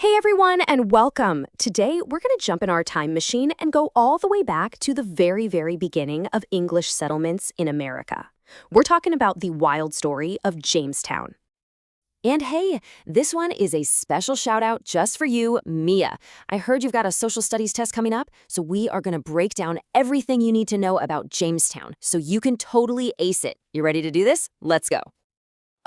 Hey everyone, and welcome! Today we're going to jump in our time machine and go all the way back to the very beginning of English settlements in America. We're talking about the wild story of Jamestown. And hey, this one is a special shout out just for you, Mia. I heard you've got a social studies test coming up, so we are going to break down everything you need to know about Jamestown so you can totally ace it. You ready to do this? Let's go.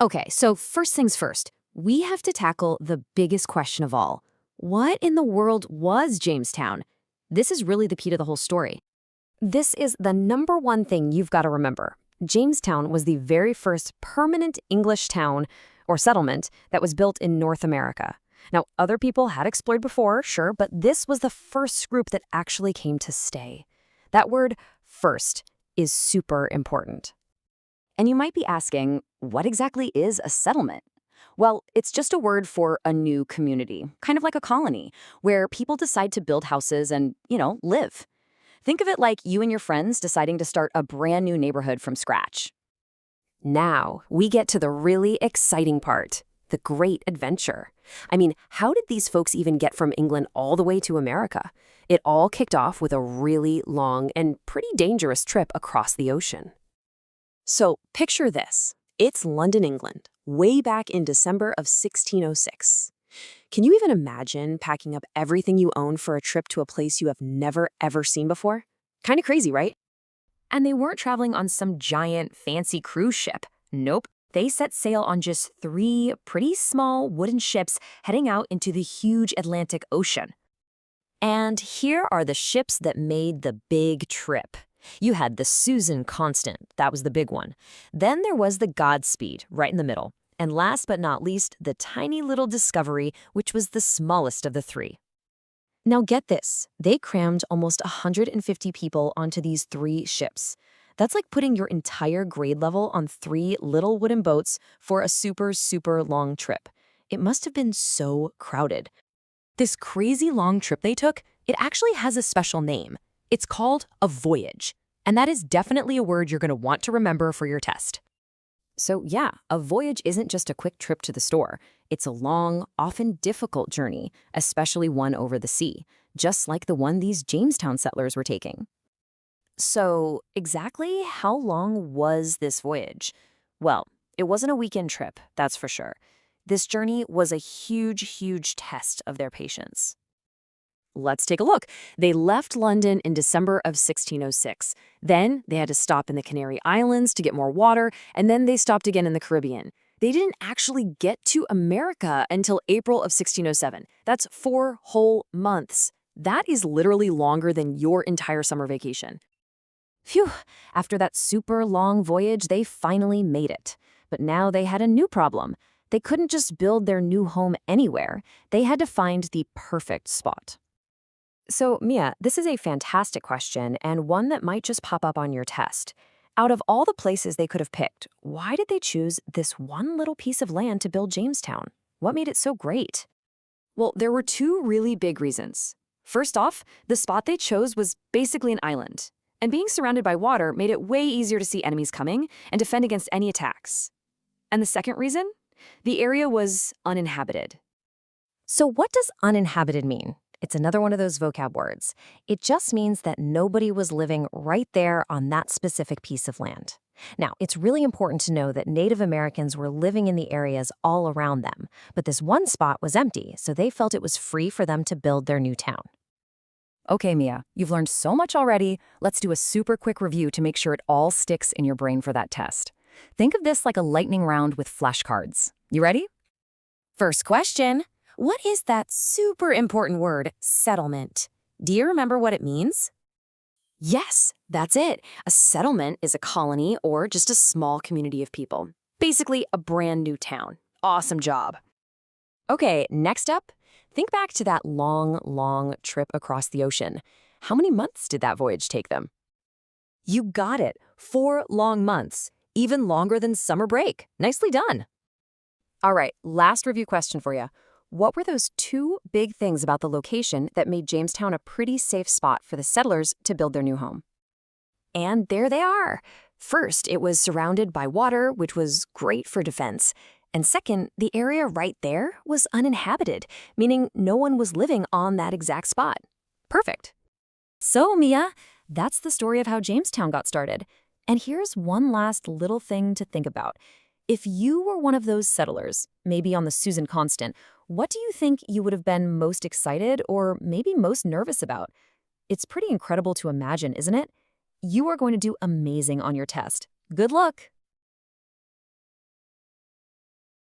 Okay, so first things first. We have to tackle the biggest question of all. What in the world was Jamestown? This is really the key to the whole story. This is the number one thing you've got to remember. Jamestown was the very first permanent English town or settlement that was built in North America. Now, other people had explored before, sure, but this was the first group that actually came to stay. That word, first, is super important. And you might be asking, what exactly is a settlement? Well, it's just a word for a new community, kind of like a colony, where people decide to build houses and, live. Think of it like you and your friends deciding to start a brand new neighborhood from scratch. Now, we get to the really exciting part, the great adventure. I mean, how did these folks even get from England all the way to America? It all kicked off with a really long and pretty dangerous trip across the ocean. So, picture this. It's London, England, way back in December of 1606. Can you even imagine packing up everything you own for a trip to a place you have never, ever seen before? Kind of crazy, right? And they weren't traveling on some giant, fancy cruise ship. Nope. They set sail on just 3 pretty small wooden ships heading out into the huge Atlantic Ocean. And here are the ships that made the big trip. You had the Susan Constant, that was the big one. Then there was the Godspeed, right in the middle. And last but not least, the tiny little Discovery, which was the smallest of the 3. Now get this, they crammed almost 150 people onto these 3 ships. That's like putting your entire grade level on 3 little wooden boats for a super long trip. It must have been so crowded. This crazy long trip they took, it actually has a special name. It's called a voyage, and that is definitely a word you're going to want to remember for your test. So yeah, a voyage isn't just a quick trip to the store. It's a long, often difficult journey, especially one over the sea, just like the one these Jamestown settlers were taking. So exactly how long was this voyage? Well, it wasn't a weekend trip, that's for sure. This journey was a huge test of their patience. Let's take a look. They left London in December of 1606. Then they had to stop in the Canary Islands to get more water, and then they stopped again in the Caribbean. They didn't actually get to America until April of 1607. That's 4 whole months. That is literally longer than your entire summer vacation. Phew, after that super long voyage, they finally made it. But now they had a new problem. They couldn't just build their new home anywhere. They had to find the perfect spot. So, Mia, this is a fantastic question and one that might just pop up on your test. Out of all the places they could have picked, why did they choose this one little piece of land to build Jamestown? What made it so great? Well, there were 2 really big reasons. First off, the spot they chose was basically an island, and being surrounded by water made it way easier to see enemies coming and defend against any attacks. And the second reason? The area was uninhabited. So what does uninhabited mean? It's another one of those vocab words. It just means that nobody was living right there on that specific piece of land. Now, it's really important to know that Native Americans were living in the areas all around them, but this one spot was empty, so they felt it was free for them to build their new town. Okay, Mia, you've learned so much already. Let's do a super quick review to make sure it all sticks in your brain for that test. Think of this like a lightning round with flashcards. You ready? First question. What is that super important word, settlement? Do you remember what it means? Yes, that's it. A settlement is a colony or just a small community of people. Basically, a brand new town. Awesome job. Okay, next up, think back to that long trip across the ocean. How many months did that voyage take them? You got it, 4 long months, even longer than summer break. Nicely done. All right, last review question for you. What were those 2 big things about the location that made Jamestown a pretty safe spot for the settlers to build their new home? And there they are. First, it was surrounded by water, which was great for defense. And second, the area right there was uninhabited, meaning no one was living on that exact spot. Perfect. So, Mia, that's the story of how Jamestown got started. And here's one last little thing to think about. If you were one of those settlers, maybe on the Susan Constant, what do you think you would have been most excited or maybe most nervous about? It's pretty incredible to imagine, isn't it? You are going to do amazing on your test. Good luck!